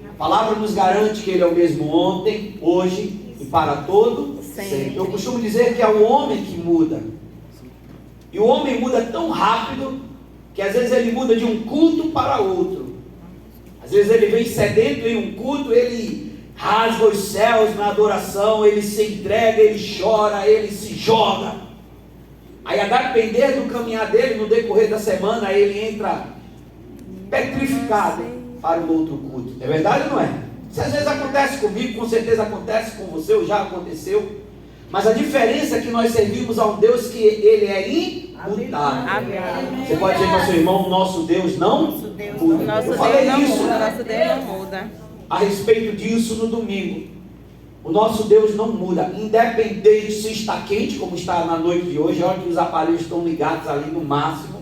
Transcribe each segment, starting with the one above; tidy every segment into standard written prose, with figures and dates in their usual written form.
A palavra nos garante que Ele é o mesmo ontem, hoje e para todo sempre. Eu costumo dizer que é o homem que muda. E o homem muda tão rápido que às vezes ele muda de um culto para outro. Às vezes ele vem sedento em um culto, ele rasga os céus na adoração, ele se entrega, ele chora, ele se joga. Aí a depender do caminhar dele no decorrer da semana, ele entra petrificado para o outro culto. É verdade ou não é? Isso às vezes acontece comigo, com certeza acontece com você, ou já aconteceu. Mas a diferença é que nós servimos a um Deus que Ele é imutável. Você pode dizer para o seu irmão, nosso Deus não muda. Eu falei isso Nosso Deus não muda. a respeito disso no domingo. O nosso Deus não muda, independente se está quente, como está na noite de hoje, olha que os aparelhos estão ligados ali no máximo,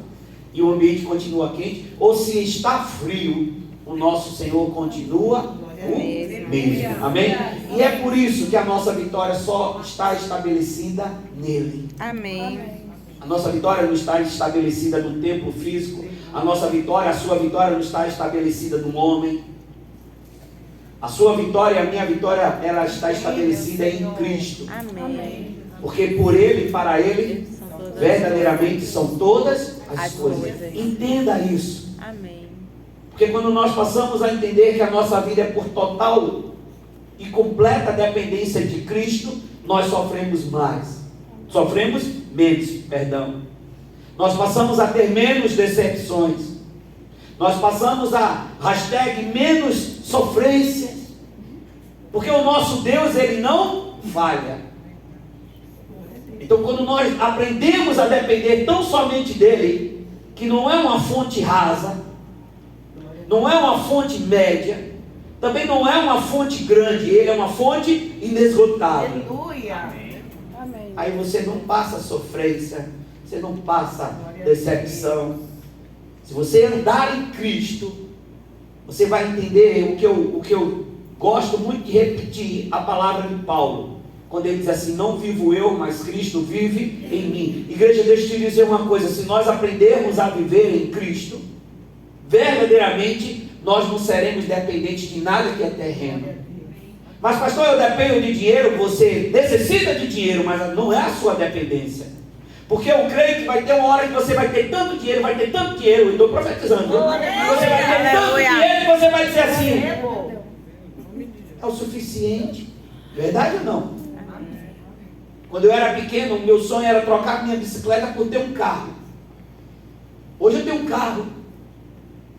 e o ambiente continua quente, ou se está frio, o nosso Senhor continua o mesmo. Amém? E é por isso que a nossa vitória só está estabelecida nele. Amém. A nossa vitória não está estabelecida no templo físico. A nossa vitória, a sua vitória não está estabelecida no homem. A sua vitória e a minha vitória, ela está estabelecida em Cristo. Amém. Porque por Ele e para Ele, verdadeiramente são todas as coisas. Entenda isso. Amém. Porque quando nós passamos a entender que a nossa vida é por total e completa dependência de Cristo, nós sofremos mais. Sofremos menos, perdão. Nós passamos a ter menos decepções. Nós passamos a menos sofrências. Porque o nosso Deus, Ele não falha. Então quando nós aprendemos a depender tão somente dEle, que não é uma fonte rasa, não é uma fonte média, também não é uma fonte grande, Ele é uma fonte inesgotável. Aleluia. Aí você não passa sofrência, você não passa decepção. Se você andar em Cristo, você vai entender o que eu gosto muito de repetir, a palavra de Paulo, quando ele diz assim, não vivo eu, mas Cristo vive em mim. Igreja, deixa eu te dizer uma coisa, se nós aprendermos a viver em Cristo, verdadeiramente, nós não seremos dependentes de nada que é terreno. Mas pastor, eu dependo de dinheiro, você necessita de dinheiro, mas não é a sua dependência. Porque eu creio que vai ter uma hora que você vai ter tanto dinheiro, eu estou profetizando. Você vai ter tanto dinheiro e você vai dizer assim, é o suficiente. Verdade ou não? Quando eu era pequeno, o meu sonho era trocar minha bicicleta por ter um carro. Hoje eu tenho um carro.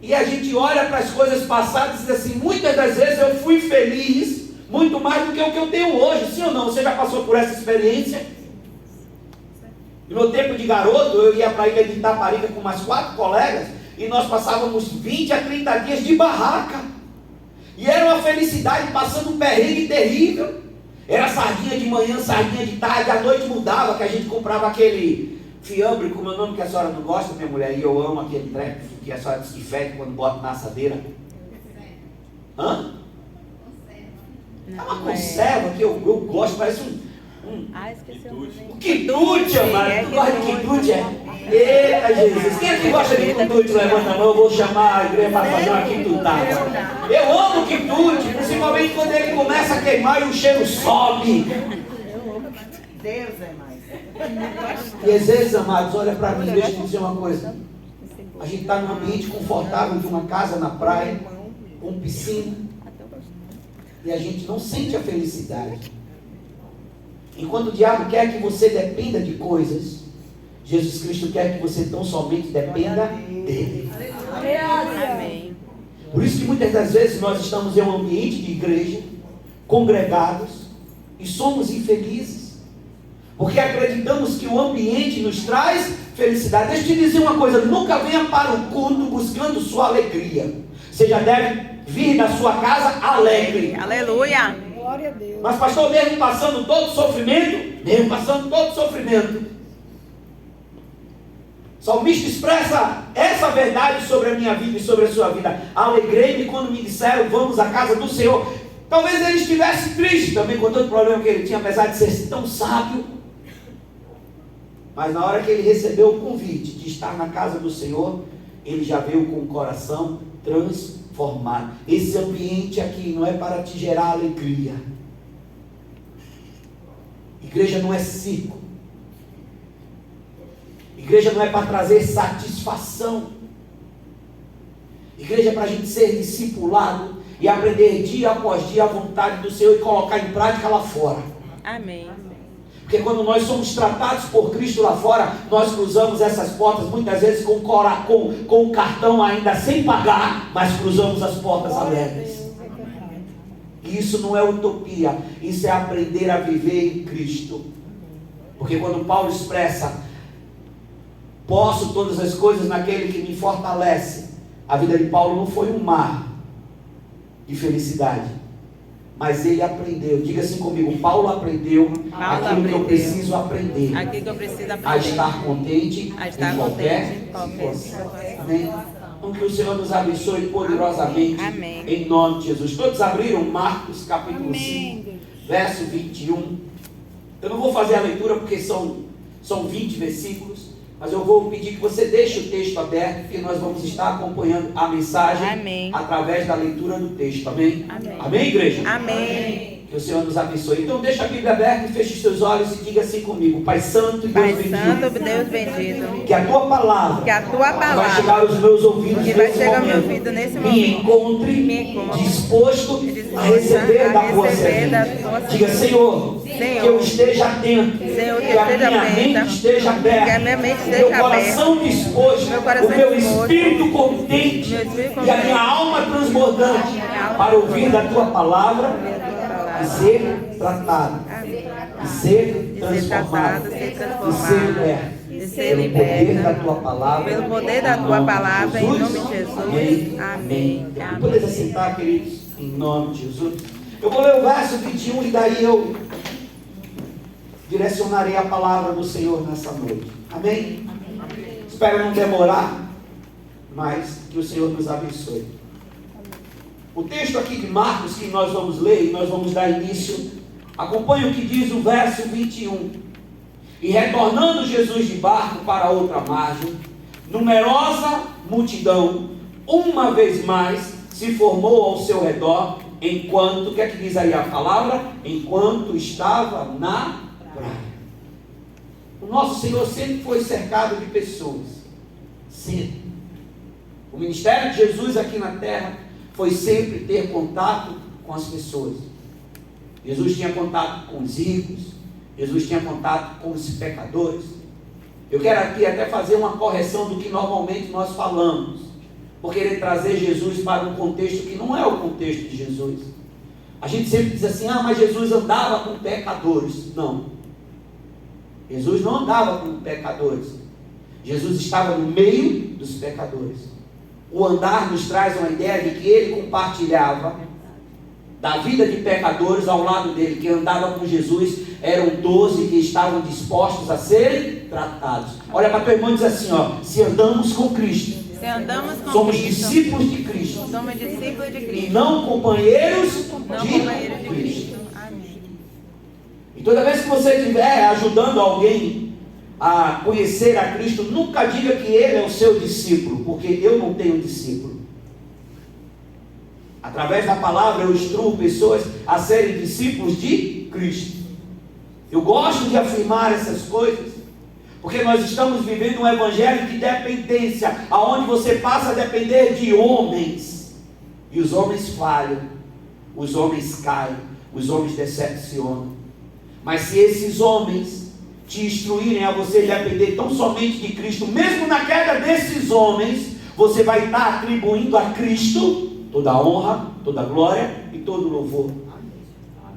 E a gente olha para as coisas passadas e diz assim, muitas das vezes eu fui feliz, muito mais do que o que eu tenho hoje. Sim ou não? Você já passou por essa experiência? No meu tempo de garoto, eu ia para a ilha de Itaparica com umas 4 colegas e nós passávamos 20 a 30 dias de barraca. E era uma felicidade, passando um perrengue terrível. Era sardinha de manhã, sardinha de tarde, à noite mudava, que a gente comprava aquele fiambre, como é o nome que a senhora não gosta, minha mulher, e eu amo aquele treco, que a senhora diz que fede quando bota na assadeira. Hã? É uma conserva que eu gosto, parece Esqueci o nome. quitute, amado. Tu gosta de quitute? Eita, Jesus. Quem é que gosta de quitute? Levanta a mão, eu vou chamar a igreja para fazer uma quitutada. Eu amo quitute, principalmente quando ele começa a queimar e o cheiro sobe. Deus é mais. E às vezes, amados, olha para mim, deixa eu te dizer uma coisa. A gente está num ambiente confortável de uma casa na praia, com piscina, e a gente não sente a felicidade. Enquanto o diabo quer que você dependa de coisas, Jesus Cristo quer que você tão somente dependa dele. Amém. Por isso que muitas das vezes nós estamos em um ambiente de igreja, congregados, e somos infelizes, porque acreditamos que o ambiente nos traz felicidade. Deixa eu te dizer uma coisa, nunca venha para o culto buscando sua alegria. Você já deve vir da sua casa alegre. Aleluia. Glória a Deus. Mas pastor, mesmo passando todo sofrimento, o salmista expressa essa verdade sobre a minha vida e sobre a sua vida. Alegrei-me quando me disseram, vamos à casa do Senhor. Talvez ele estivesse triste também com todo o problema que ele tinha, apesar de ser tão sábio. Mas na hora que ele recebeu o convite de estar na casa do Senhor, ele já veio com o coração transformado. formado. Esse ambiente aqui não é para te gerar alegria. Igreja não é circo. Igreja não é para trazer satisfação. Igreja é para a gente ser discipulado e aprender dia após dia a vontade do Senhor e colocar em prática lá fora. Amém. Porque quando nós somos tratados por Cristo lá fora, nós cruzamos essas portas muitas vezes com o cartão ainda sem pagar, mas cruzamos as portas alegres. E isso não é utopia, isso é aprender a viver em Cristo. Porque quando Paulo expressa, posso todas as coisas naquele que me fortalece, a vida de Paulo não foi um mar de felicidade. Mas ele aprendeu, diga assim comigo, Paulo aprendeu aquilo que eu preciso aprender. Aquilo que eu preciso aprender. A estar contente em qualquer situação. Amém? Então que o Senhor nos abençoe poderosamente. Amém. Em nome de Jesus. Todos abriram Marcos capítulo 5, verso 21. Eu não vou fazer a leitura porque são 20 versículos. Mas eu vou pedir que você deixe o texto aberto, porque nós vamos estar acompanhando a mensagem. Amém. Através da leitura do texto. Amém? Amém. Amém, igreja? Amém. Que o Senhor nos abençoe. Então deixa a Bíblia aberta e feche os seus olhos e diga assim comigo: Pai Santo e Deus bendito. Pai Santo, Deus bendito. Que a tua palavra, vai chegar aos meus ouvidos nesse momento. Me encontre disposto a receber da tua semente. Diga, Senhor, que eu esteja atento, que a minha mente esteja aberta, meu coração disposto, o meu espírito contente e a minha alma transbordante para ouvir da tua palavra e ser tratado, e ser transformado, e ser liberto. Pelo poder da tua palavra, pelo poder da tua palavra, em nome de Jesus. Amém. Podeis assentar, queridos, em nome de Jesus. Eu vou ler o verso 21 e daí eu direcionarei a palavra do Senhor nessa noite. Amém? Espero não demorar, mas que o Senhor nos abençoe. O texto aqui de Marcos que nós vamos ler e nós vamos dar início, acompanhe o que diz o verso 21. E retornando Jesus de barco para outra margem, numerosa multidão, uma vez mais, se formou ao seu redor, enquanto, o que é que diz aí a palavra? Enquanto estava na praia. O nosso Senhor sempre foi cercado de pessoas. Sempre. O ministério de Jesus aqui na terra foi sempre ter contato com as pessoas. Jesus tinha contato com os ricos, Jesus tinha contato com os pecadores. Eu quero aqui até fazer uma correção do que normalmente nós falamos, por querer trazer Jesus para um contexto que não é o contexto de Jesus. A gente sempre diz assim, mas Jesus andava com pecadores. Não. Jesus não andava com pecadores. Jesus estava no meio dos pecadores. O andar nos traz uma ideia de que ele compartilhava da vida de pecadores ao lado dele. Quem andava com Jesus eram 12 que estavam dispostos a serem tratados. Olha para teu irmão e diz assim, se andamos com Cristo, somos discípulos de Cristo, e não companheiros de Cristo. Amém. E toda vez que você estiver ajudando alguém a conhecer a Cristo, nunca diga que ele é o seu discípulo, porque eu não tenho discípulo. Através da palavra eu instruo pessoas a serem discípulos de Cristo. Eu gosto de afirmar essas coisas, porque nós estamos vivendo um evangelho de dependência, aonde você passa a depender de homens, e os homens falham, os homens caem, os homens decepcionam. Mas se esses homens te instruírem a você depender tão somente de Cristo, mesmo na queda desses homens, você vai estar atribuindo a Cristo toda a honra, toda a glória e todo o louvor.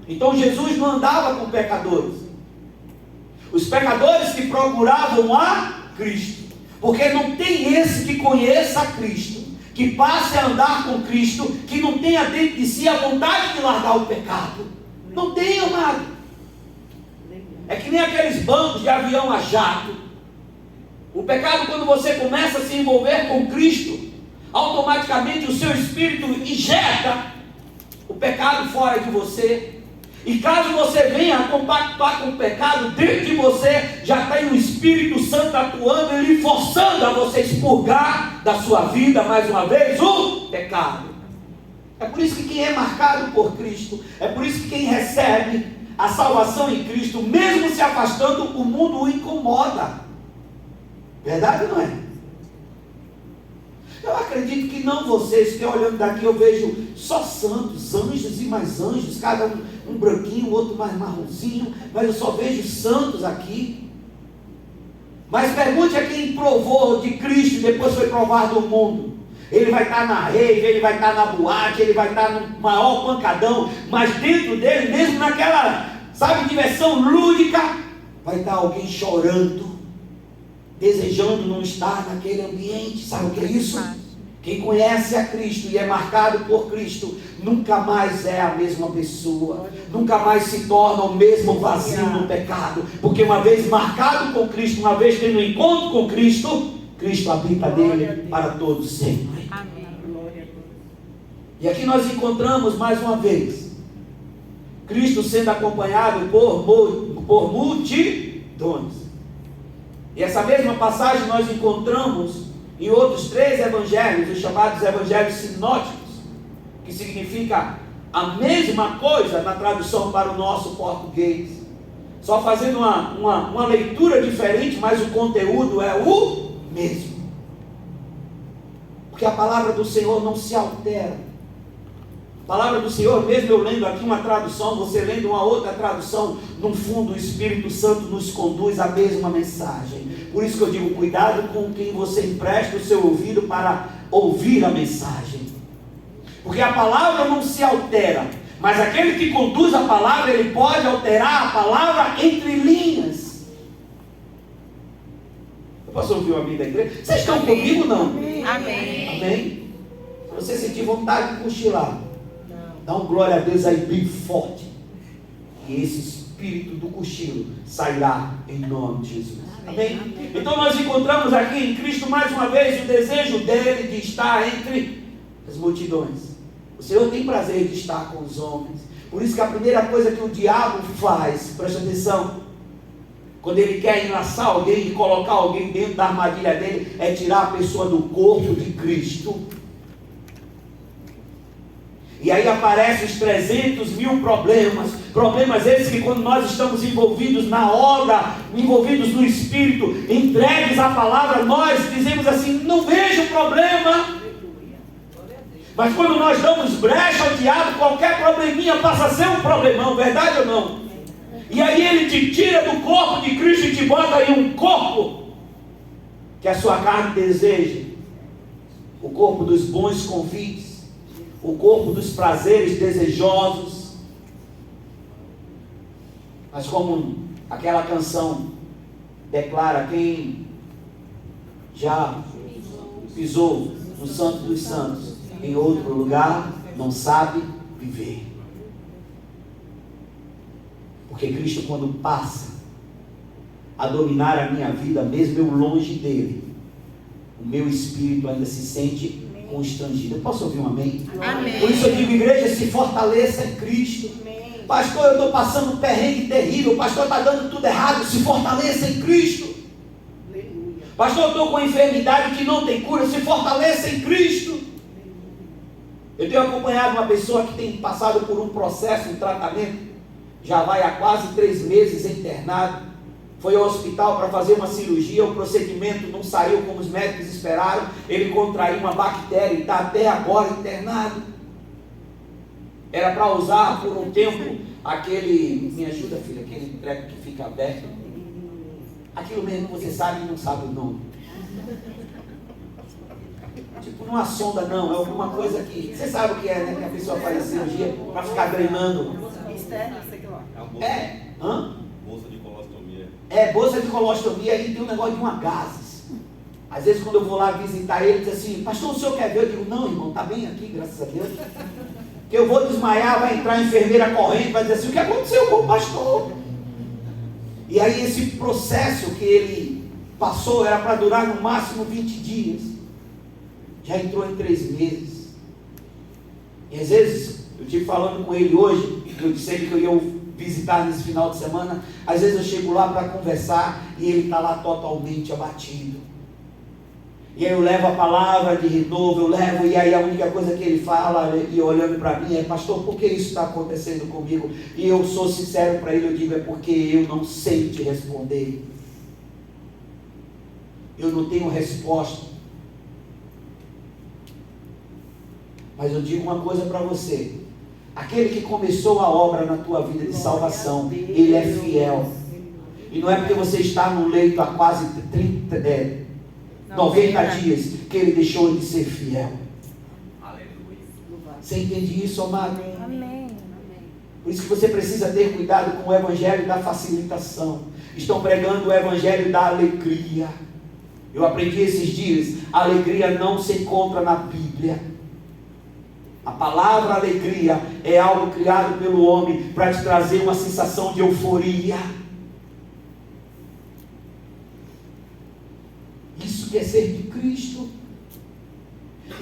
Então Jesus não andava com pecadores. Os pecadores que procuravam a Cristo. Porque não tem esse que conheça a Cristo, que passe a andar com Cristo, que não tenha dentro de si a vontade de largar o pecado. Não tem, amado. É que nem aqueles bancos de avião a jato. O pecado, quando você começa a se envolver com Cristo, automaticamente o seu espírito injeta o pecado fora de você. E caso você venha a compactuar com o pecado, dentro de você já tem o Espírito Santo atuando e lhe forçando a você expurgar da sua vida mais uma vez o pecado. É por isso que quem é marcado por Cristo, é por isso que quem recebe a salvação em Cristo, mesmo se afastando, o mundo o incomoda. Verdade ou não é? Eu acredito que não vocês, que olhando daqui eu vejo só santos, anjos e mais anjos, cada um branquinho, o outro mais marronzinho, mas eu só vejo santos aqui. Mas pergunte a quem provou de Cristo e depois foi provar do mundo. Ele vai estar na rave, ele vai estar na boate, ele vai estar no maior pancadão, mas dentro dele, mesmo naquela, sabe, diversão lúdica, vai estar alguém chorando, desejando não estar naquele ambiente. Sabe o que é isso? Quem conhece a Cristo e é marcado por Cristo, nunca mais é a mesma pessoa, nunca mais se torna o mesmo vazio no pecado, porque uma vez marcado com Cristo, uma vez tendo um encontro com Cristo, Cristo habita nele para todos sempre. Amém. E aqui nós encontramos mais uma vez Cristo sendo acompanhado por multidões. E essa mesma passagem nós encontramos em outros 3 evangelhos, os chamados evangelhos sinóticos, que significa a mesma coisa na tradução para o nosso português, só fazendo uma leitura diferente, mas o conteúdo é o mesmo. Porque a palavra do Senhor não se altera. A palavra do Senhor, mesmo eu lendo aqui uma tradução, você lendo uma outra tradução, no fundo o Espírito Santo nos conduz à mesma mensagem. Por isso que eu digo, cuidado com quem você empresta o seu ouvido para ouvir a mensagem. Porque a palavra não se altera, mas aquele que conduz a palavra, ele pode alterar a palavra entre linhas. Eu posso ouvir o amigo da igreja? Vocês estão comigo ou não? Amém. Amém? Se você sentir vontade de cochilar, dá um glória a Deus aí bem forte. E esse espírito do cochilo sairá em nome de Jesus. Amém? Então nós encontramos aqui em Cristo mais uma vez o desejo dele de estar entre as multidões. O Senhor tem prazer de estar com os homens. Por isso que a primeira coisa que o diabo faz, presta atenção, quando ele quer enlaçar alguém e colocar alguém dentro da armadilha dele, é tirar a pessoa do corpo de Cristo. E aí aparecem os 300.000 problemas esses que quando nós estamos envolvidos na obra, envolvidos no Espírito, entregues à palavra, nós dizemos assim, não vejo problema. Mas quando nós damos brecha ao diabo, qualquer probleminha passa a ser um problemão, verdade ou não? E aí ele te tira do corpo de Cristo e te bota em um corpo que a sua carne deseja, o corpo dos bons convites, o corpo dos prazeres desejosos. Mas como aquela canção declara, quem já pisou no Santo dos Santos em outro lugar não sabe viver. Porque Cristo, quando passa a dominar a minha vida, mesmo eu longe dele, o meu espírito ainda se sente constrangido. Eu posso ouvir um amém? Amém. Por isso eu digo, igreja, se fortaleça em Cristo. Amém. Pastor, eu estou passando um perrengue terrível. Pastor, está dando tudo errado. Se fortaleça em Cristo. Aleluia. Pastor, eu estou com uma enfermidade que não tem cura. Se fortaleça em Cristo. Eu tenho acompanhado uma pessoa que tem passado por um processo, um tratamento, já vai há quase 3 meses internado. Foi ao hospital para fazer uma cirurgia, o procedimento não saiu como os médicos esperaram, ele contraiu uma bactéria e está até agora internado. Era para usar por um tempo aquele, me ajuda filha, aquele treco que fica aberto. Aquilo mesmo você sabe e não sabe o nome. Tipo, não é uma sonda não, é alguma coisa que, você sabe o que é, né? Que a pessoa faz a cirurgia para ficar drenando. É, hã? Bolsa de colostomia, aí tem um negócio de uma gases. Às vezes quando eu vou lá visitar ele, diz assim, pastor, o senhor quer ver? Eu digo, não irmão, está bem aqui, graças a Deus. Que eu vou desmaiar, vai entrar a enfermeira correndo, vai dizer assim, o que aconteceu com o pastor? E aí esse processo que ele passou era para durar no máximo 20 dias. Já entrou em 3 meses. E às vezes, eu estive falando com ele hoje, eu disse a ele que eu ia visitar nesse final de semana, às vezes eu chego lá para conversar e ele está lá totalmente abatido. E aí eu levo a palavra de renovo, eu levo, e aí a única coisa que ele fala, e olhando para mim, é: pastor, por que isso está acontecendo comigo? E eu sou sincero para ele, eu digo: é porque eu não sei te responder. Eu não tenho resposta. Mas eu digo uma coisa para você: aquele que começou a obra na tua vida de salvação, ele é fiel. E não é porque você está no leito há quase 90 dias que ele deixou de ser fiel. Você entende isso, amado? Amém. Por isso que você precisa ter cuidado com o evangelho da facilitação. Estão pregando o evangelho da alegria. Eu aprendi esses dias: a alegria não se encontra na Bíblia. A palavra alegria é algo criado pelo homem para te trazer uma sensação de euforia. Isso que é ser de Cristo.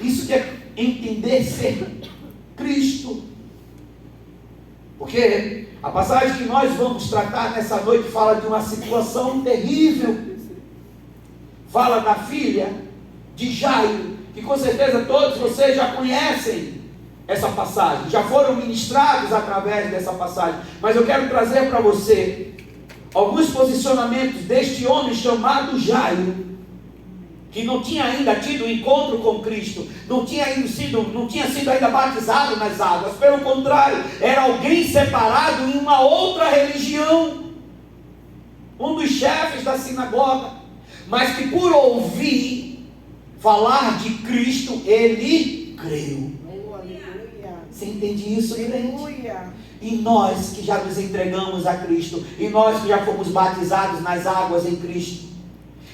Isso que é entender ser Cristo. Porque a passagem que nós vamos tratar nessa noite fala de uma situação terrível. Fala da filha de Jairo, que com certeza todos vocês já conhecem essa passagem, já foram ministrados através dessa passagem. Mas eu quero trazer para você alguns posicionamentos deste homem chamado Jairo, que não tinha ainda tido encontro com Cristo, não tinha sido ainda batizado nas águas. Pelo contrário, era alguém separado em uma outra religião, um dos chefes da sinagoga, mas que por ouvir falar de Cristo, ele creu. Você entende isso, crente? E nós que já nos entregamos a Cristo, e nós que já fomos batizados nas águas em Cristo,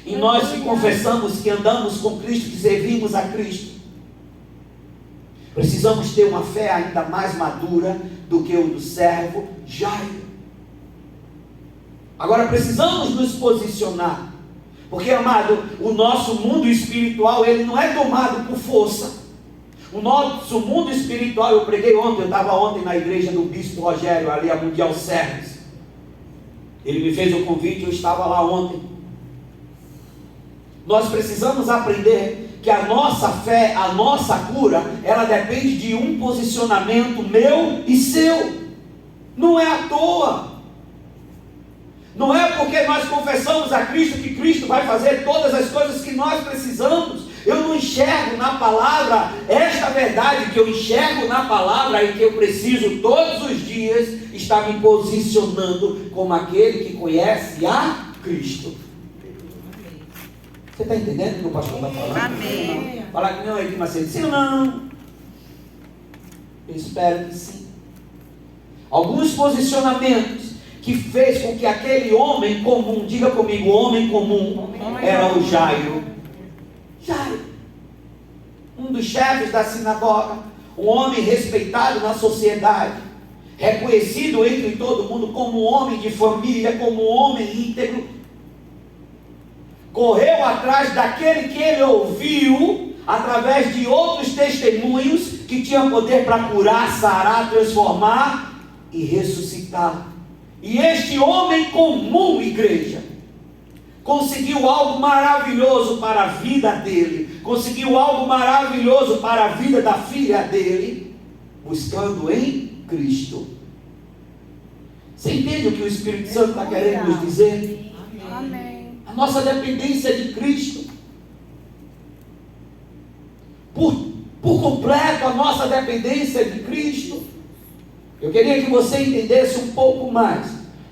e nós que confessamos que andamos com Cristo, que servimos a Cristo, precisamos ter uma fé ainda mais madura do que o do servo Jairo. Agora precisamos nos posicionar, porque, amado, o nosso mundo espiritual, ele não é tomado por força. O nosso mundo espiritual, eu preguei ontem, eu estava ontem na igreja do Bispo Rogério, ali a Mundial Service. Ele me fez o convite, eu estava lá ontem. Nós precisamos aprender que a nossa fé, a nossa cura, ela depende de um posicionamento meu e seu. Não é à toa. Não é porque nós confessamos a Cristo que Cristo vai fazer todas as coisas que nós precisamos. Eu não enxergo na palavra esta verdade que eu enxergo na palavra e que eu preciso todos os dias estar me posicionando como aquele que conhece a Cristo. Você está entendendo o que o pastor está falando? Amém. Falar que não é de Macedo. Sim ou não? Eu espero que sim. Alguns posicionamentos que fez com que aquele homem comum, diga comigo, homem comum, era o Jairo. Jairo, um dos chefes da sinagoga, um homem respeitado na sociedade, reconhecido entre todo mundo como um homem de família, como um homem íntegro, correu atrás daquele que ele ouviu, através de outros testemunhos, que tinham poder para curar, sarar, transformar e ressuscitar. E este homem comum, igreja, conseguiu algo maravilhoso para a vida dele, conseguiu algo maravilhoso para a vida da filha dele, buscando em Cristo. Você entende o que o Espírito Santo está querendo nos dizer? Amém. A nossa dependência de Cristo, por completo a nossa dependência de Cristo. Eu queria que você entendesse um pouco mais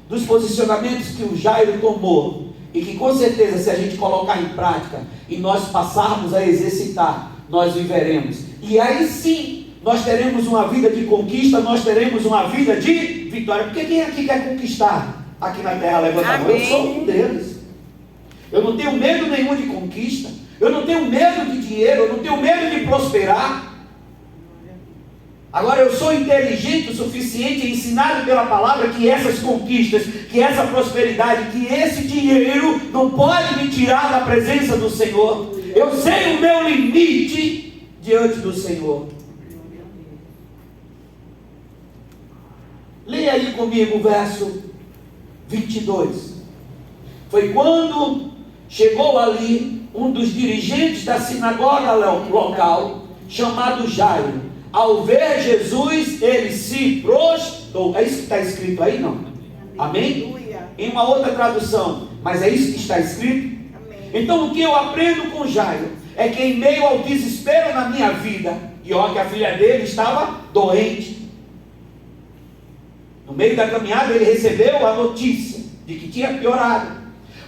dos posicionamentos que o Jairo tomou, e que com certeza, se a gente colocar em prática e nós passarmos a exercitar, nós viveremos. E aí sim, nós teremos uma vida de conquista, nós teremos uma vida de vitória. Porque quem aqui quer conquistar aqui na terra? Levanta a mão. Eu sou um deles. Eu não tenho medo nenhum de conquista. Eu não tenho medo de dinheiro. Eu não tenho medo de prosperar. Agora, eu sou inteligente o suficiente, ensinado pela palavra, que essas conquistas, que essa prosperidade, que esse dinheiro não pode me tirar da presença do Senhor. Eu sei o meu limite diante do Senhor. Leia aí comigo o verso 22. Foi quando chegou ali um dos dirigentes da sinagoga local, chamado Jairo, ao ver Jesus, ele se prostrou. É isso que está escrito aí, não? Amém? Em uma outra tradução, mas é isso que está escrito? Então o que eu aprendo com Jairo é que em meio ao desespero na minha vida, e olha que a filha dele estava doente, no meio da caminhada ele recebeu a notícia de que tinha piorado,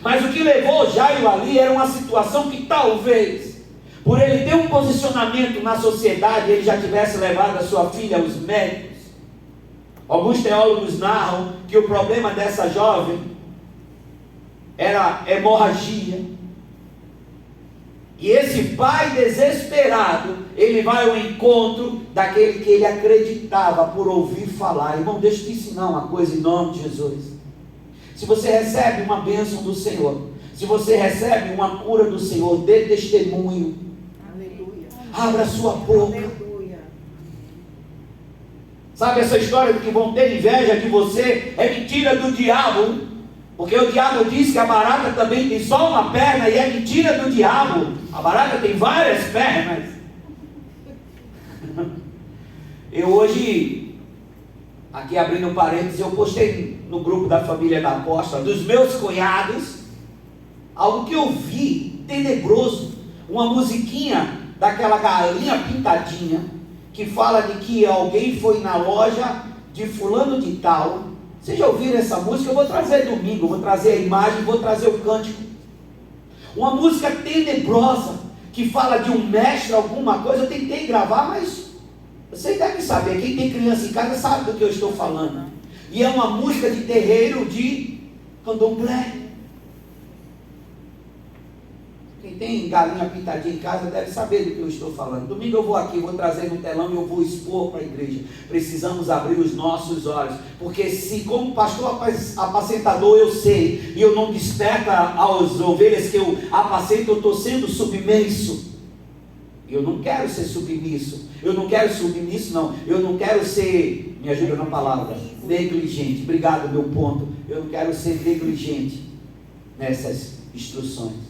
mas o que levou Jairo ali era uma situação que talvez, por ele ter um posicionamento na sociedade, ele já tivesse levado a sua filha aos médicos. Alguns teólogos narram que o problema dessa jovem era hemorragia. E esse pai desesperado, ele vai ao encontro daquele que ele acreditava por ouvir falar. Irmão, deixa eu te ensinar uma coisa em nome de Jesus. Se você recebe uma bênção do Senhor, se você recebe uma cura do Senhor, dê testemunho. Aleluia. Abra sua boca. Aleluia. Sabe essa história de que vão ter inveja de você? É mentira do diabo. Porque o diabo diz que a barata também tem só uma perna, e é mentira do diabo. A barata tem várias pernas. Eu hoje, aqui abrindo parênteses, eu postei no grupo da família da apóstola, dos meus cunhados, algo que eu vi tenebroso. Uma musiquinha daquela galinha pintadinha, que fala de que alguém foi na loja de fulano de tal. Vocês já ouviram essa música? Eu vou trazer domingo, vou trazer a imagem, vou trazer o cântico. Uma música tenebrosa, que fala de um mestre, alguma coisa. Eu tentei gravar, mas vocês devem saber, quem tem criança em casa sabe do que eu estou falando. E é uma música de terreiro de candomblé. Quem tem galinha pintadinha em casa deve saber do que eu estou falando. Domingo eu vou aqui, vou trazer no telão e eu vou expor para a igreja. Precisamos abrir os nossos olhos, porque se como pastor apacentador eu sei, e eu não desperto às ovelhas que eu apacento, eu estou sendo submisso. Eu não quero ser submisso. Eu não quero submisso, não. Eu não quero ser, me ajuda na palavra, negligente. Obrigado, meu ponto. Eu não quero ser negligente nessas instruções.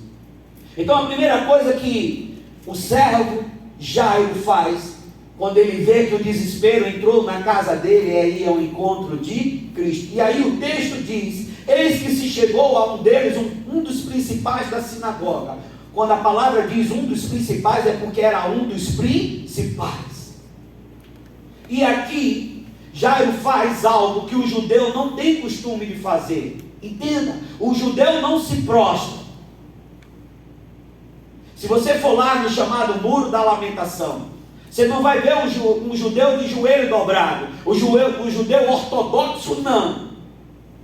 Então a primeira coisa que o servo Jairo faz, quando ele vê que o desespero entrou na casa dele, é ir ao encontro de Cristo. E aí o texto diz: eis que se chegou a um deles, um dos principais da sinagoga. Quando a palavra diz um dos principais, é porque era um dos principais. E aqui Jairo faz algo que o judeu não tem costume de fazer. Entenda, o judeu não se prostra. Se você for lá no chamado Muro da Lamentação, você não vai ver um judeu de joelho dobrado. O judeu ortodoxo não.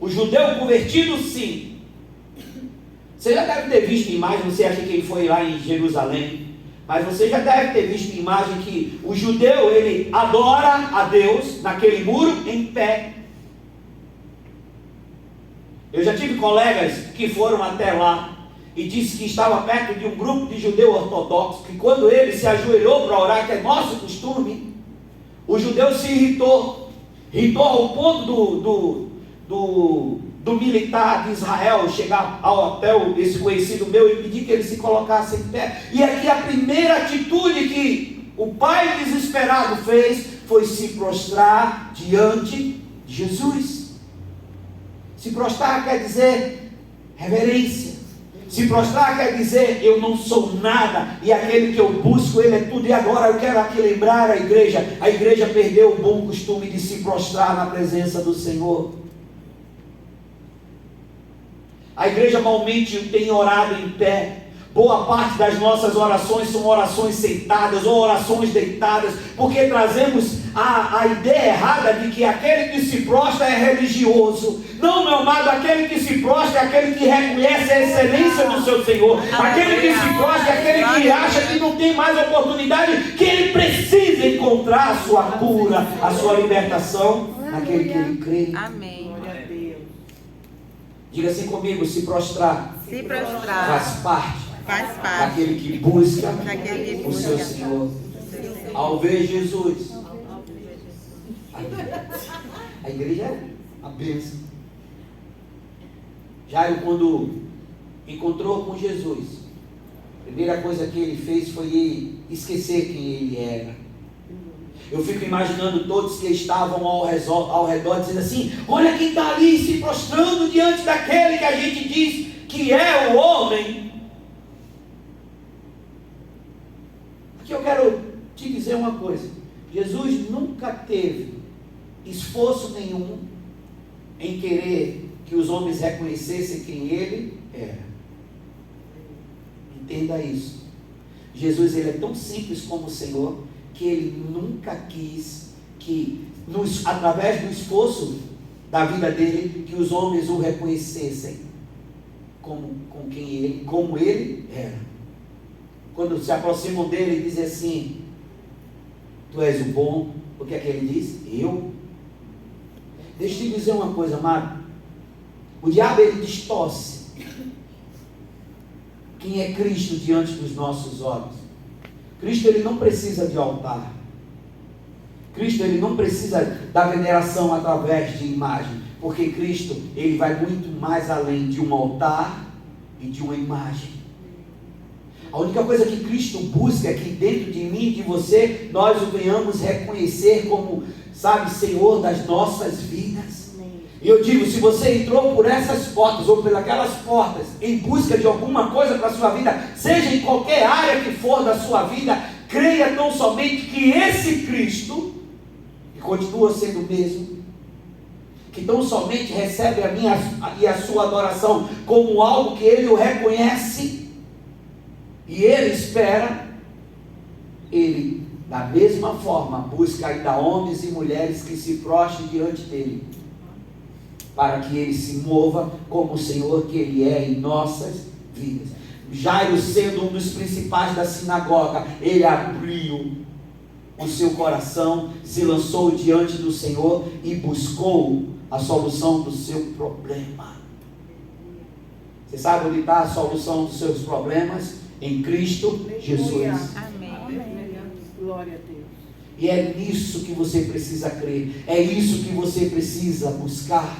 O judeu convertido sim. Você já deve ter visto imagem, não sei aqui quem foi lá em Jerusalém, mas você já deve ter visto imagem que o judeu, ele adora a Deus naquele muro em pé. Eu já tive colegas que foram até lá e disse que estava perto de um grupo de judeu ortodoxo, que quando ele se ajoelhou para orar, que é nosso costume, o judeu se irritou ao ponto do militar de Israel chegar ao hotel, esse conhecido meu, e pedir que ele se colocasse em pé. E aqui a primeira atitude que o pai desesperado fez foi se prostrar diante de Jesus. Se prostrar quer dizer reverência. Se prostrar quer dizer eu não sou nada, e aquele que eu busco, ele é tudo. E agora eu quero aqui lembrar a igreja perdeu o bom costume de se prostrar na presença do Senhor. A igreja malmente tem orado em pé. Boa parte das nossas orações são orações sentadas ou orações deitadas, porque trazemos a ideia errada de que aquele que se prostra é religioso. Não, meu amado, aquele que se prostra é aquele que reconhece a excelência do seu Senhor. Aquele que se prostra é aquele que acha que não tem mais oportunidade, que ele precisa encontrar a sua cura, a sua libertação naquele que ele crê. Amém. Diga assim comigo: se prostrar, Se prostrar faz parte daquele que busca o seu Senhor. Ao ver Jesus, a igreja é a bênção. Jairo, quando encontrou com Jesus, A primeira coisa que ele fez foi esquecer quem ele era. Eu fico imaginando todos que estavam ao redor dizendo assim: olha quem está ali se prostrando diante daquele que a gente diz que é o homem. Aqui eu quero te dizer uma coisa: Jesus nunca teve esforço nenhum em querer que os homens reconhecessem quem ele era. Entenda isso. Jesus, ele é tão simples como o Senhor, que ele nunca quis que, através do esforço da vida dele, que os homens o reconhecessem como ele era. Quando se aproximam dele e dizem assim: tu és o bom, o que é que ele diz? Eu? Deixa eu te dizer uma coisa, amado. O diabo, ele distorce quem é Cristo diante dos nossos olhos. Cristo, ele não precisa de altar. Cristo, ele não precisa da veneração através de imagem, porque Cristo, ele vai muito mais além de um altar e de uma imagem. A única coisa que Cristo busca é que dentro de mim e de você, nós o venhamos reconhecer como, sabe, Senhor das nossas vidas. E eu digo, se você entrou por essas portas ou por aquelas portas em busca de alguma coisa para a sua vida, seja em qualquer área que for da sua vida, creia tão somente que esse Cristo, que continua sendo o mesmo, que tão somente recebe a minha e a sua adoração como algo que ele o reconhece e ele espera, ele da mesma forma busca ainda homens e mulheres que se prostrem diante dele, para que ele se mova como o Senhor que ele é em nossas vidas. Jairo, sendo um dos principais da sinagoga, ele abriu o seu coração, se lançou diante do Senhor e buscou a solução do seu problema. Você sabe onde está a solução dos seus problemas? Em Cristo Jesus. Amém. Glória a Deus. E é nisso que você precisa crer. É isso que você precisa buscar.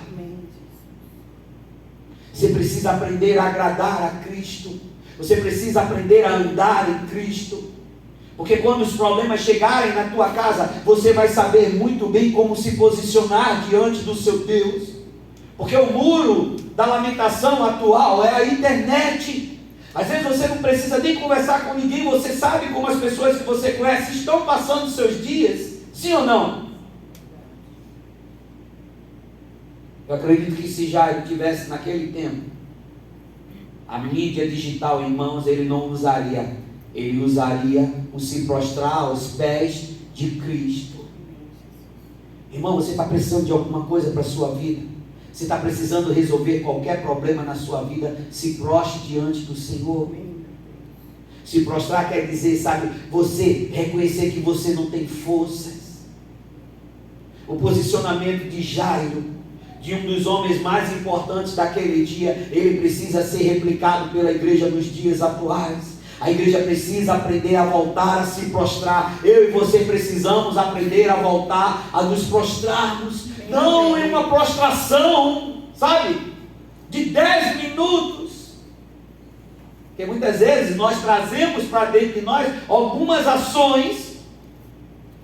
Você precisa aprender a agradar a Cristo. Você precisa aprender a andar em Cristo. Porque quando os problemas chegarem na tua casa, você vai saber muito bem como se posicionar diante do seu Deus. Porque o muro da lamentação atual é a internet. Às vezes você não precisa nem conversar com ninguém. Você sabe como as pessoas que você conhece estão passando os seus dias. Sim ou não? Eu acredito que se Jairo tivesse naquele tempo a mídia digital em mãos, ele não usaria. Ele usaria o se prostrar aos pés de Cristo. Irmão, você está precisando de alguma coisa para a sua vida? Você está precisando resolver qualquer problema na sua vida? Se prostre diante do Senhor. Se prostrar quer dizer, sabe, você reconhecer que você não tem forças. O posicionamento de Jairo, de um dos homens mais importantes daquele dia, ele precisa ser replicado pela igreja nos dias atuais. A igreja precisa aprender a voltar a se prostrar. Eu e você precisamos aprender a voltar a nos prostrarmos. Não em uma prostração, sabe, de 10 minutos. Porque muitas vezes nós trazemos para dentro de nós algumas ações,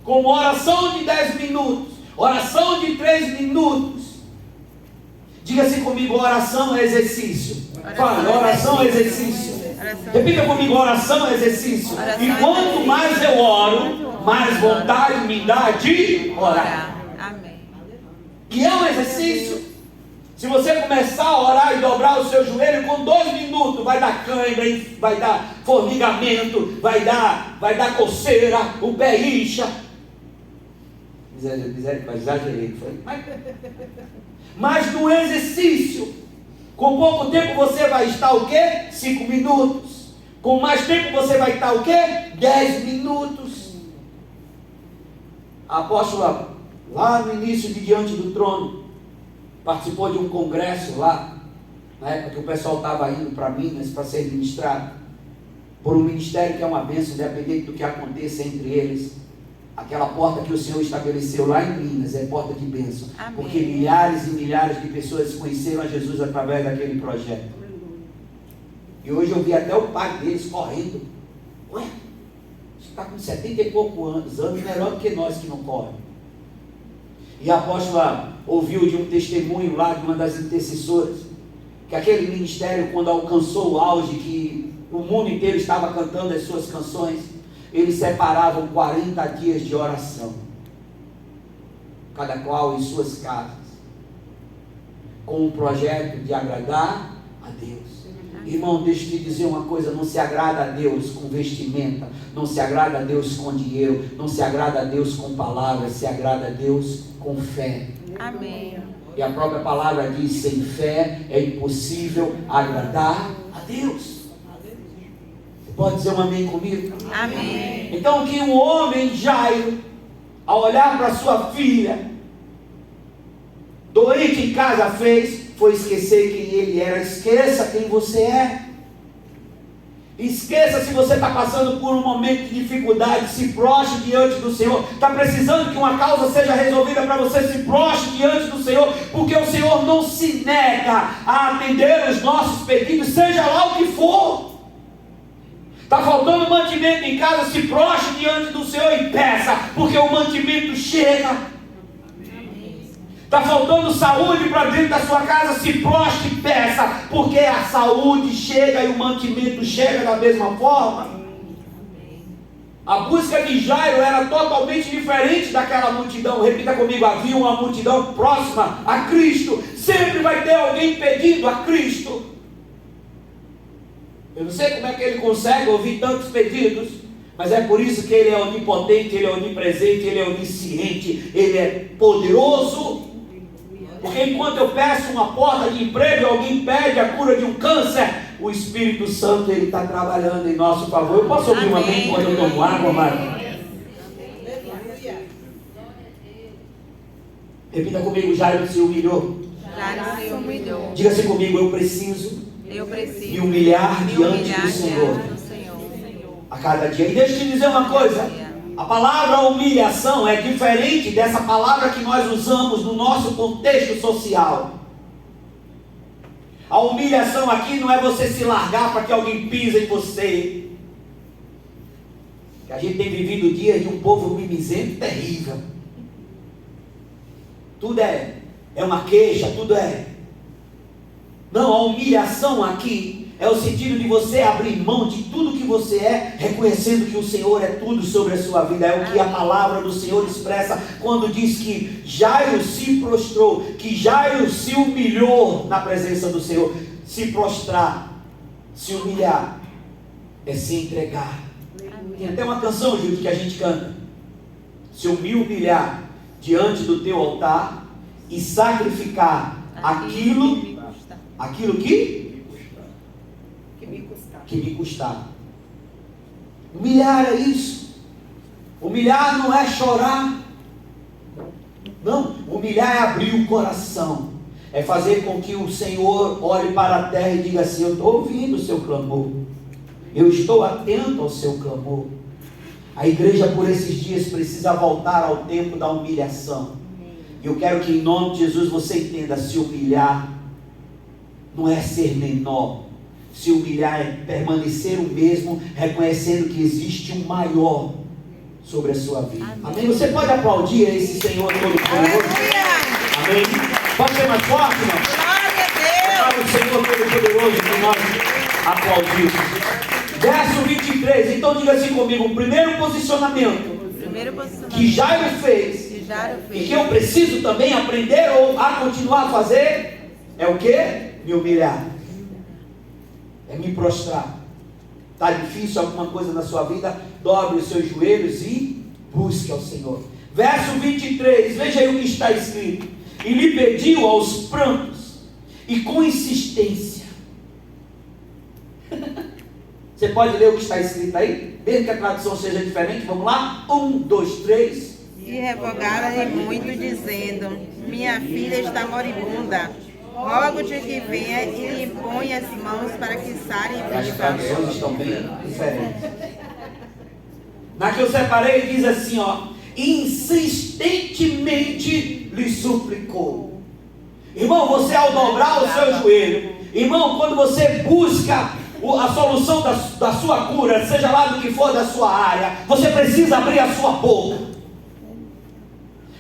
como oração de 10 minutos, oração de 3 minutos. Diga assim comigo: oração é exercício. Fala, oração é exercício. Repita comigo: oração é exercício. E quanto mais eu oro, mais vontade me dá de orar. Amém. E é um exercício. Se você começar a orar e dobrar o seu joelho, com 2 minutos vai dar cãibra, vai dar formigamento, vai dar coceira, o pé incha. Exagerei, foi? Mas no exercício, com pouco tempo você vai estar o quê? 5 minutos. Com mais tempo você vai estar o quê? 10 minutos. A apóstola, lá no início de Diante do Trono, participou de um congresso lá, na época que o pessoal estava indo para Minas para ser ministrado, por um ministério que é uma bênção, independente do que aconteça entre eles. Aquela porta que o Senhor estabeleceu lá em Minas é porta de bênção. Amém. Porque milhares e milhares de pessoas conheceram a Jesus através daquele projeto. E hoje eu vi até o pai deles correndo. Ué, está com 70 e poucos anos, melhor do que nós que não correm. E a apóstola ouviu de um testemunho lá de uma das intercessoras, que aquele ministério, quando alcançou o auge, que o mundo inteiro estava cantando as suas canções, eles separavam 40 dias de oração, cada qual em suas casas, com o projeto de agradar a Deus. Irmão, deixa eu te dizer uma coisa: não se agrada a Deus com vestimenta, não se agrada a Deus com dinheiro, não se agrada a Deus com palavras, se agrada a Deus com fé. Amém. E a própria palavra diz: sem fé é impossível agradar a Deus. Você pode dizer um amém comigo? Amém. Então, o que um homem Jairo, ao olhar para sua filha doente em casa, fez foi esquecer quem ele era. Esqueça quem você é. Esqueça se você está passando por um momento de dificuldade. Se prostre diante do Senhor. Está precisando que uma causa seja resolvida para você, se prostre diante do Senhor, porque o Senhor não se nega a atender os nossos pedidos, seja lá o que for. Está faltando mantimento em casa, se prostre diante do Senhor e peça, porque o mantimento chega. Está faltando saúde para dentro da sua casa, se prostre e peça, porque a saúde chega e o mantimento chega da mesma forma. A busca de Jairo era totalmente diferente daquela multidão. Repita comigo: havia uma multidão próxima a Cristo. Sempre vai ter alguém pedindo a Cristo. Eu não sei como é que ele consegue ouvir tantos pedidos, mas é por isso que ele é onipotente, ele é onipresente, ele é onisciente, ele é poderoso. Porque enquanto eu peço uma porta de emprego e alguém pede a cura de um câncer, o Espírito Santo ele está trabalhando em nosso favor. Eu posso ouvir um amém quando eu tomo água, amado? Repita comigo: Jairo se humilhou. Jairo se humilhou. Diga assim comigo: eu preciso me humilhar diante do Senhor a cada dia. E deixa eu te dizer uma coisa: a palavra humilhação é diferente dessa palavra que nós usamos no nosso contexto social. A humilhação aqui não é você se largar para que alguém pise em você. Que a gente tem vivido dias de um povo mimizento terrível. Tudo é uma queixa, tudo é. Não, a humilhação aqui é o sentido de você abrir mão de tudo que você é, reconhecendo que o Senhor é tudo sobre a sua vida. É o que a palavra do Senhor expressa quando diz que Jairo se prostrou, que Jairo se humilhou na presença do Senhor. Se prostrar, se humilhar, é se entregar. Tem até uma canção, Júlio, que a gente canta: se eu me humilhar diante do teu altar e sacrificar aquilo que me custar. Humilhar é isso. Humilhar não é chorar. Não, humilhar é abrir o coração. É fazer com que o Senhor olhe para a terra e diga assim: eu estou ouvindo o seu clamor. Eu estou atento ao seu clamor. A igreja por esses dias precisa voltar ao tempo da humilhação. E eu quero que em nome de Jesus você entenda: se humilhar não é ser menor. Se humilhar é permanecer o mesmo, reconhecendo que existe um maior sobre a sua vida. Amém? Você pode aplaudir a esse Senhor Todo-Poderoso? Amém? Pode ser mais forte, irmão? Glória a Deus. O Senhor Todo-Poderoso que nós aplaudimos. Verso 23. Então diga assim comigo: o primeiro posicionamento que Jairo fez, e que eu preciso também aprender ou a continuar a fazer, é o que? Me humilhar. É me prostrar. Está difícil alguma coisa na sua vida? Dobre os seus joelhos e busque ao Senhor. Verso 23, veja aí o que está escrito: e lhe pediu aos prantos e com insistência. Você pode ler o que está escrito aí? Mesmo que a tradução seja diferente, vamos lá? 1, 2, 3. E revogaram-lhe muito, dizendo: minha filha está moribunda. Rogo-te que venha e lhe impõe as mãos para que sare As viva. traduções estão bem diferentes. Na que eu separei diz assim, ó: insistentemente lhe suplicou. Irmão, você ao dobrar o seu joelho, irmão, quando você busca a solução da sua cura, seja lá do que for da sua área, você precisa abrir a sua boca.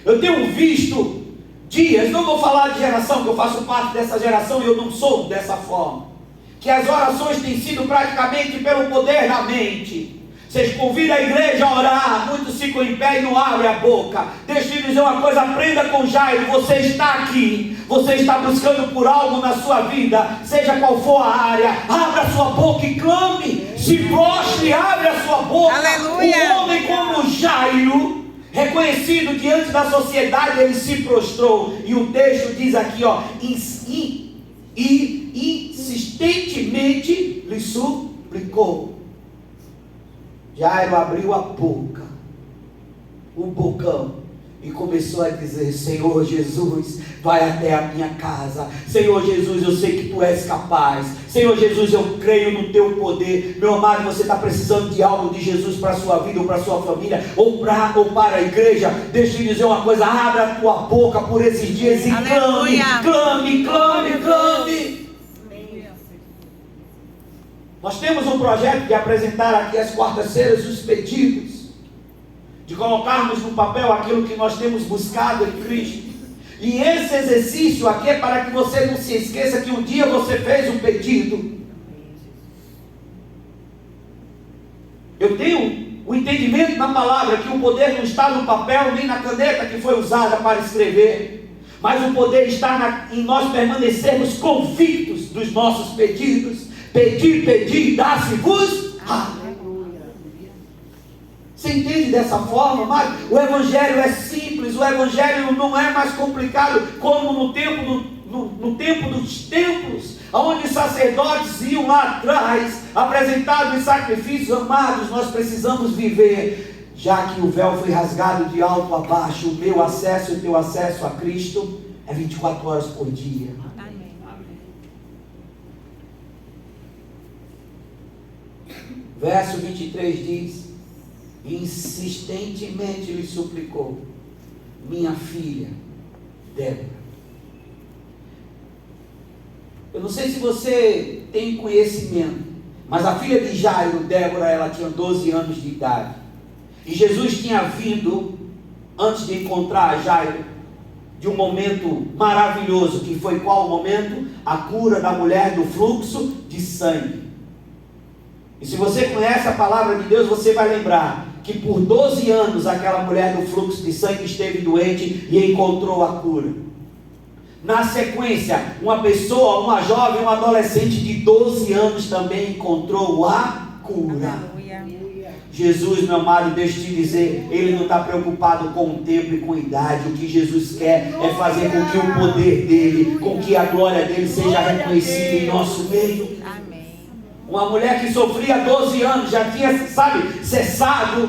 Eu tenho visto dias, não vou falar de geração, que eu faço parte dessa geração e eu não sou dessa forma, que as orações têm sido praticamente pelo poder da mente. Vocês convidam a igreja a orar, muitos ficam em pé e não abrem a boca. Deixa eu dizer uma coisa, aprenda com Jairo, você está aqui, você está buscando por algo na sua vida, seja qual for a área, abra a sua boca e clame, se prostre, abre a sua boca. Aleluia. Um homem como Jairo, reconhecido diante da sociedade, ele se prostrou, e o texto diz aqui, insistentemente lhe suplicou. Jairo abriu a boca, o bocão, e começou a dizer: Senhor Jesus, vai até a minha casa. Senhor Jesus, eu sei que tu és capaz. Senhor Jesus, eu creio no teu poder. Meu amado, você está precisando de algo de Jesus para a sua vida, ou para a sua família, ou para a igreja. Deixa eu dizer uma coisa, abra a tua boca por esses dias e clame. Nós temos um projeto de apresentar aqui às quartas-feiras os pedidos, de colocarmos no papel aquilo que nós temos buscado em Cristo. E esse exercício aqui é para que você não se esqueça que um dia você fez um pedido. Eu tenho o entendimento na palavra que o poder não está no papel nem na caneta que foi usada para escrever, mas o poder está em nós permanecermos convictos dos nossos pedidos. Pedir, dá-se-vos. Você entende dessa forma? Mas o evangelho é simples, o evangelho não é mais complicado como no tempo dos templos, onde sacerdotes iam lá atrás, apresentados em sacrifícios. Amados, nós precisamos viver, já que o véu foi rasgado de alto a baixo, o meu acesso e o teu acesso a Cristo é 24 horas por dia. Verso 23 diz: insistentemente lhe suplicou, minha filha Débora. Eu não sei se você tem conhecimento, mas a filha de Jairo, Débora, ela tinha 12 anos de idade. E Jesus tinha vindo, antes de encontrar Jairo, de um momento maravilhoso, que foi qual momento? A cura da mulher do fluxo de sangue. E se você conhece a palavra de Deus, você vai lembrar que por 12 anos aquela mulher do fluxo de sangue esteve doente e encontrou a cura. Na sequência, uma pessoa, uma jovem, um adolescente de 12 anos também encontrou a cura. Jesus, meu amado, deixa eu te dizer, Ele não está preocupado com o tempo e com a idade. O que Jesus quer é fazer com que o poder dEle, com que a glória dEle seja reconhecida em nosso meio. Uma mulher que sofria 12 anos, já tinha, cessado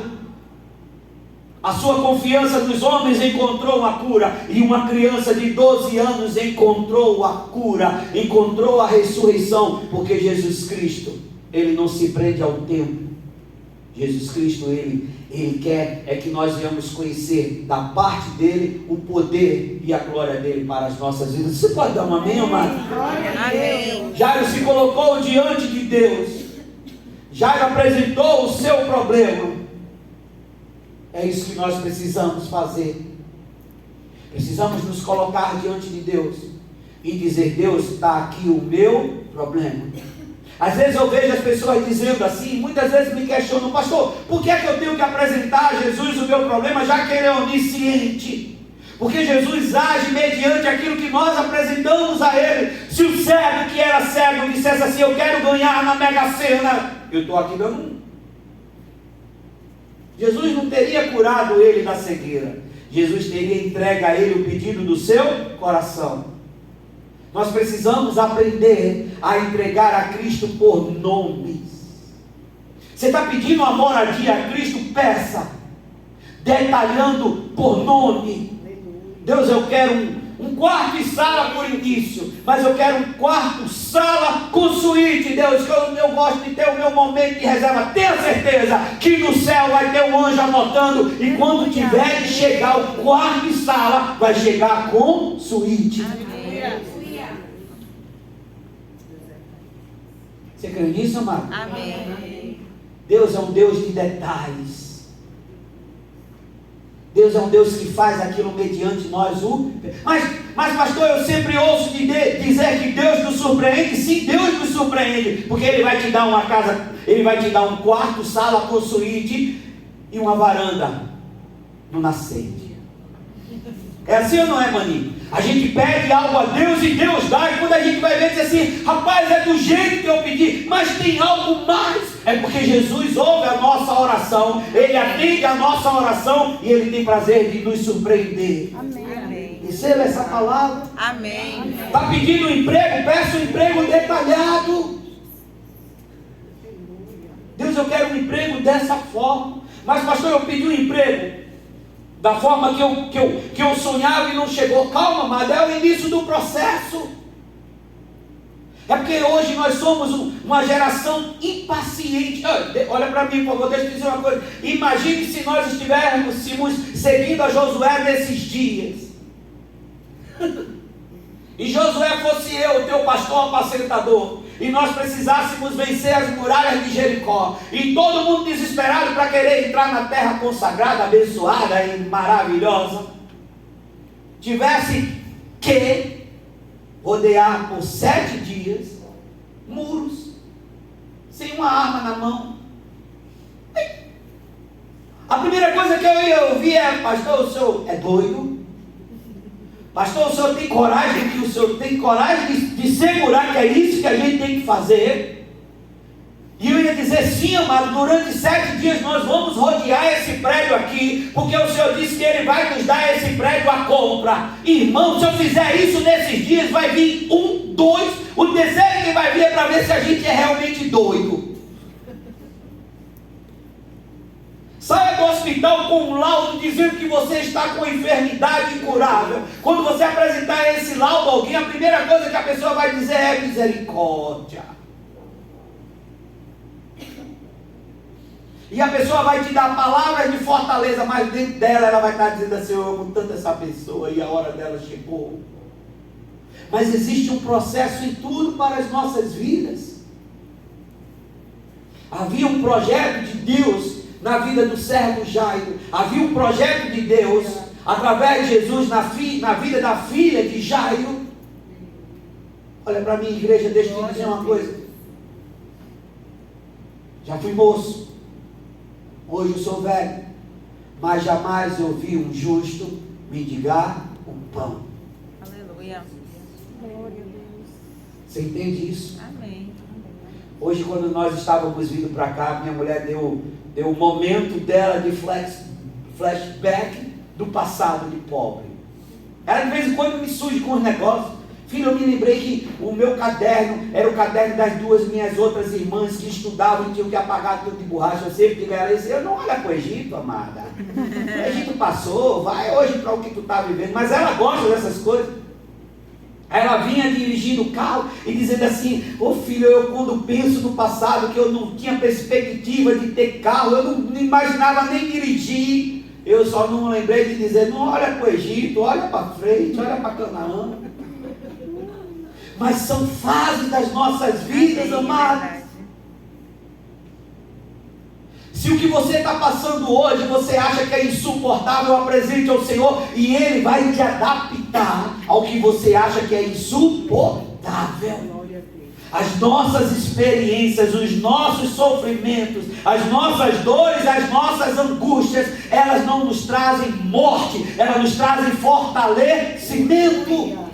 a sua confiança nos homens, encontrou uma cura. E uma criança de 12 anos encontrou a cura, encontrou a ressurreição, porque Jesus Cristo, Ele não se prende ao tempo. Jesus Cristo, Ele quer é que nós venhamos conhecer da parte dEle o poder e a glória dEle para as nossas vidas. Você pode dar um amém, amado? Amém. Jairo se colocou diante de Deus. Jairo apresentou o seu problema. É isso que nós precisamos fazer. Precisamos nos colocar diante de Deus e dizer: Deus, está aqui o meu problema. Às vezes eu vejo as pessoas dizendo assim, muitas vezes me questionam: pastor, por que é que eu tenho que apresentar a Jesus o meu problema, já que Ele é onisciente? Porque Jesus age mediante aquilo que nós apresentamos a Ele. Se o cego que era cego dissesse assim: eu quero ganhar na Mega Sena, eu estou aqui dando um. Jesus não teria curado ele da cegueira. Jesus teria entregue a ele o pedido do seu coração. Nós precisamos aprender a entregar a Cristo por nomes. Você está pedindo uma moradia a Cristo? Peça, detalhando por nome. Deus, eu quero um quarto e sala por início, mas eu quero um quarto, sala com suíte. Deus, que eu gosto de ter o meu momento de reserva. Tenha certeza que no céu vai ter um anjo anotando, e quando tiver de chegar o quarto e sala, vai chegar com suíte. Você crê nisso, amado? Amém. Deus é um Deus de detalhes. Deus é um Deus que faz aquilo mediante nós. Mas pastor, eu sempre ouço dizer que Deus nos surpreende. Sim, Deus nos surpreende. Porque Ele vai te dar uma casa, Ele vai te dar um quarto, sala com suíte e uma varanda no nascente. É assim ou não é, maninho? A gente pede algo a Deus e Deus dá. E quando a gente vai ver, diz assim: rapaz, é do jeito que eu pedi, mas tem algo mais. É porque Jesus ouve a nossa oração, Ele atende a nossa oração e Ele tem prazer de nos surpreender. Amém. Receba essa palavra. Amém. Está pedindo um emprego? Peça um emprego detalhado. Deus, eu quero um emprego dessa forma. Mas pastor, eu pedi um emprego da forma que eu sonhava e não chegou. Calma, amado, é o início do processo. É porque hoje nós somos uma geração impaciente. Olha para mim, por favor, deixa eu dizer uma coisa. Imagine se nós estivéssemos seguindo a Josué nesses dias. E Josué fosse eu, teu pastor apacentador, e nós precisássemos vencer as muralhas de Jericó, e todo mundo desesperado para querer entrar na terra consagrada, abençoada e maravilhosa, tivesse que rodear por 7 dias muros, sem uma arma na mão. A primeira coisa que eu ia ouvir é: pastor, o senhor é doido? Pastor, o senhor tem coragem? O senhor tem coragem de segurar que é isso que a gente tem que fazer? E eu ia dizer: sim, amado, durante 7 dias nós vamos rodear esse prédio aqui, porque o Senhor disse que Ele vai nos dar esse prédio à compra. Irmão, se eu fizer isso nesses dias, vai vir 1, 2, o terceiro que vai vir é para ver se a gente é realmente doido. Saia do hospital com um laudo dizendo que você está com enfermidade incurável. Quando você apresentar esse laudo a alguém, a primeira coisa que a pessoa vai dizer é misericórdia. E a pessoa vai te dar palavras de fortaleza, mas dentro dela ela vai estar dizendo assim: eu amo tanto essa pessoa e a hora dela chegou. Mas existe um processo em tudo para as nossas vidas. Havia um projeto de Deus na vida do servo Jairo. Havia um projeto de Deus através de Jesus na vida da filha de Jairo. Olha para mim, igreja, deixa eu te dizer uma coisa. Já fui moço, hoje eu sou velho, mas jamais eu vi um justo mendigar um pão. Aleluia. Você entende isso? Amém. Hoje, quando nós estávamos vindo para cá, minha mulher deu um momento dela de flashback do passado de pobre. Ela de vez em quando me surge com os negócios. Filho, eu me lembrei que o meu caderno era o caderno das 2 minhas outras irmãs que estudavam e tinham que apagar tudo de borracha. Eu sempre digo a ela: eu não olho para o Egito, amada. O Egito passou, vai hoje para o que tu está vivendo. Mas ela gosta dessas coisas. Ela vinha dirigindo o carro e dizendo assim: ô filho, eu quando penso no passado, que eu não tinha perspectiva de ter carro, eu não imaginava nem dirigir, eu só não lembrei de dizer: não olha para o Egito, olha para frente, olha para Canaã. Mas são fases das nossas vidas, amados. Se o que você está passando hoje, você acha que é insuportável, apresente ao Senhor e Ele vai te adaptar ao que você acha que é insuportável. As nossas experiências, os nossos sofrimentos, as nossas dores, as nossas angústias, elas não nos trazem morte, elas nos trazem fortalecimento.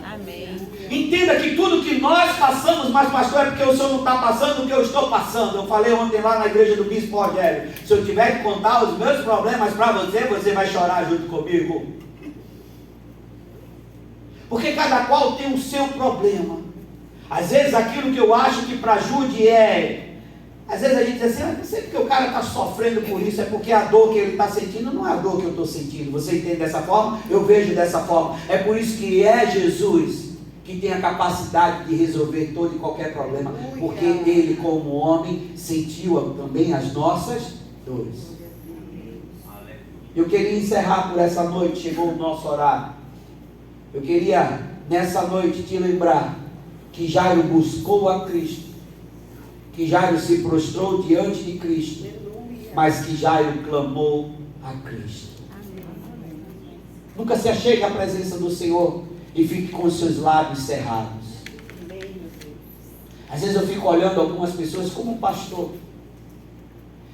Entenda que tudo que nós passamos, mas pastor, é porque o senhor não está passando o que eu estou passando. Eu falei ontem lá na igreja do Bispo Rogério: se eu tiver que contar os meus problemas para você, você vai chorar junto comigo. Porque cada qual tem o seu problema. Às vezes aquilo que eu acho que para Jude às vezes a gente diz assim: sempre que o cara está sofrendo por isso, é porque a dor que ele está sentindo não é a dor que eu estou sentindo. Você entende dessa forma? Eu vejo dessa forma. É por isso que é Jesus que tem a capacidade de resolver todo e qualquer problema, porque Ele, como homem, sentiu também as nossas dores. Eu queria encerrar por essa noite, chegou o nosso horário. Eu queria, nessa noite, te lembrar que Jairo buscou a Cristo, que Jairo se prostrou diante de Cristo, mas que Jairo clamou a Cristo. Nunca se achegue à presença do Senhor e fique com os seus lábios cerrados. Às vezes eu fico olhando algumas pessoas como pastor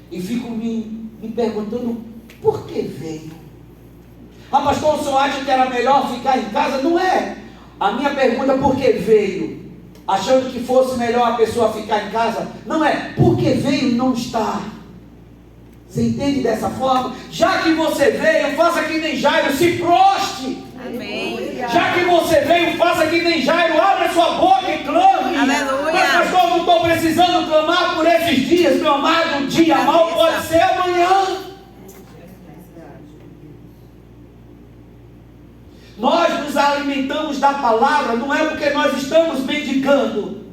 e fico me perguntando por que veio. Ah, pastor, o senhor acha que era melhor ficar em casa? Não é. A minha pergunta é por que veio? Achando que fosse melhor a pessoa ficar em casa? Não é. Por que veio e não está? Você entende dessa forma? Já que você veio, faça que nem Jairo, se proste. Amém. Já que você veio, faça que nem Jairo, abra sua boca e clame. Aleluia. Mas pastor, não estou precisando clamar por esses dias, meu amado. Um dia mal pode ser amanhã. Nós nos alimentamos da palavra, não é porque nós estamos mendigando.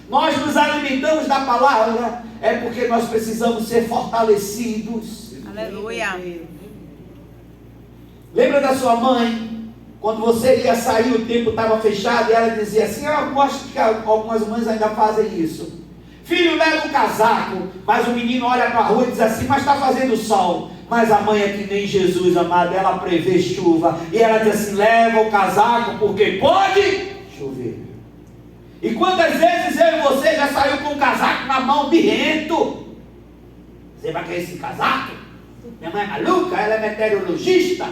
Nós nos alimentamos da palavra, é porque nós precisamos ser fortalecidos. Aleluia. Lembra da sua mãe? Quando você ia sair, o tempo estava fechado e ela dizia assim, eu acho que algumas mães ainda fazem isso. Filho, leva um casaco. Mas o menino olha para a rua e diz assim, mas está fazendo sol. Mas a mãe é que nem Jesus, amado, ela prevê chuva. E ela diz assim, leva o casaco porque pode chover. E quantas vezes eu e você já saiu com um casaco na mão, birrento? Você vai querer esse casaco? Minha mãe é maluca, ela é meteorologista.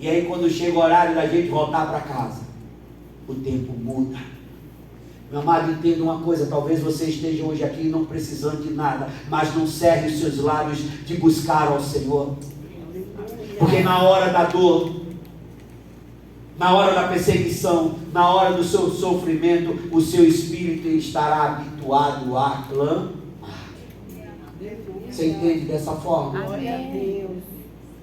E aí quando chega o horário da gente voltar para casa, o tempo muda. Meu amado, entenda uma coisa, talvez você esteja hoje aqui não precisando de nada, mas não cerre os seus lábios de buscar ao Senhor. Porque na hora da dor, na hora da perseguição, na hora do seu sofrimento, o seu espírito estará habituado a clamar. Você entende dessa forma? Amém.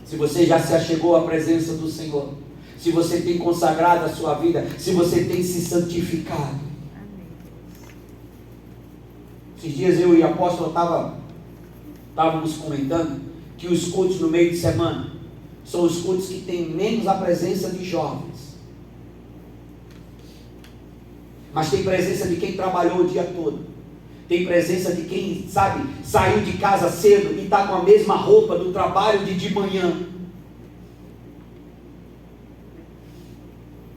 Se você já se achegou à presença do Senhor, se você tem consagrado a sua vida, se você tem se santificado. Esses dias eu e a apóstola estávamos comentando que os cultos no meio de semana são os cultos que têm menos a presença de jovens. Mas tem presença de quem trabalhou o dia todo. Tem presença de quem, sabe, saiu de casa cedo e está com a mesma roupa do trabalho de manhã.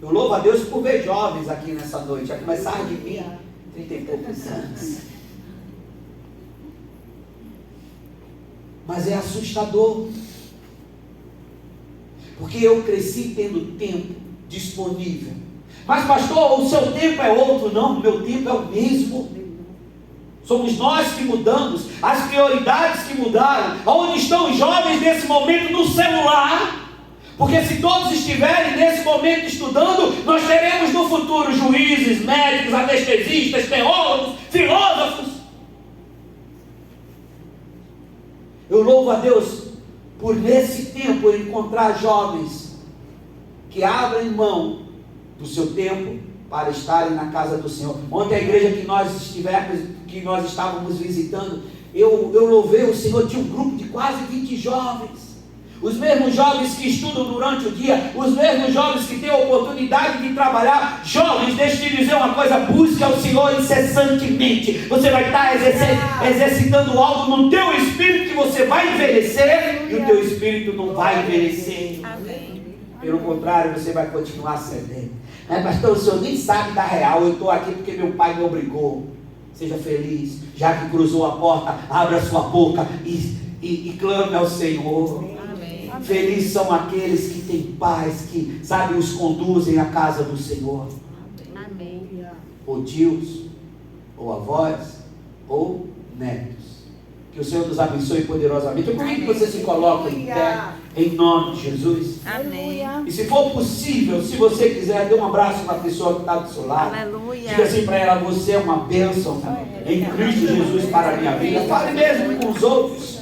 Eu louvo a Deus por ver jovens aqui nessa noite. A começar de mim, 30 e poucos anos. Mas é assustador. Porque eu cresci tendo tempo disponível. Mas pastor, o seu tempo é outro. Não, o meu tempo é o mesmo. Somos nós que mudamos, as prioridades que mudaram. Onde estão os jovens nesse momento? No celular. Porque se todos estiverem nesse momento estudando, nós teremos no futuro juízes, médicos, anestesistas, teólogos, filósofos. Eu louvo a Deus por nesse tempo eu encontrar jovens que abrem mão do seu tempo para estarem na casa do Senhor. Ontem a igreja que nós estávamos visitando, eu louvei o Senhor, tinha um grupo de quase 20 jovens. Os mesmos jovens que estudam durante o dia, os mesmos jovens que têm a oportunidade de trabalhar. Jovens, deixa eu te dizer uma coisa, busque ao Senhor incessantemente. Você vai estar exercitando algo no teu espírito que você vai envelhecer e o teu espírito não vai envelhecer. Amém. Pelo contrário, você vai continuar cedendo. Pastor, o senhor nem sabe da real, eu estou aqui porque meu pai me obrigou. Seja feliz, já que cruzou a porta, abra sua boca e clame ao Senhor. Amém. Felizes são aqueles que têm pais, que, sabe, os conduzem à casa do Senhor. Amém. Ou tios, ou avós, ou netos. Que o Senhor nos abençoe poderosamente. Eu convido que você se coloque em pé, em nome de Jesus. Amém. E se for possível, se você quiser, dê um abraço na pessoa que está do seu lado. Aleluia. Diga assim para ela, você é uma bênção em Cristo Jesus para a minha vida. Fale mesmo com os outros.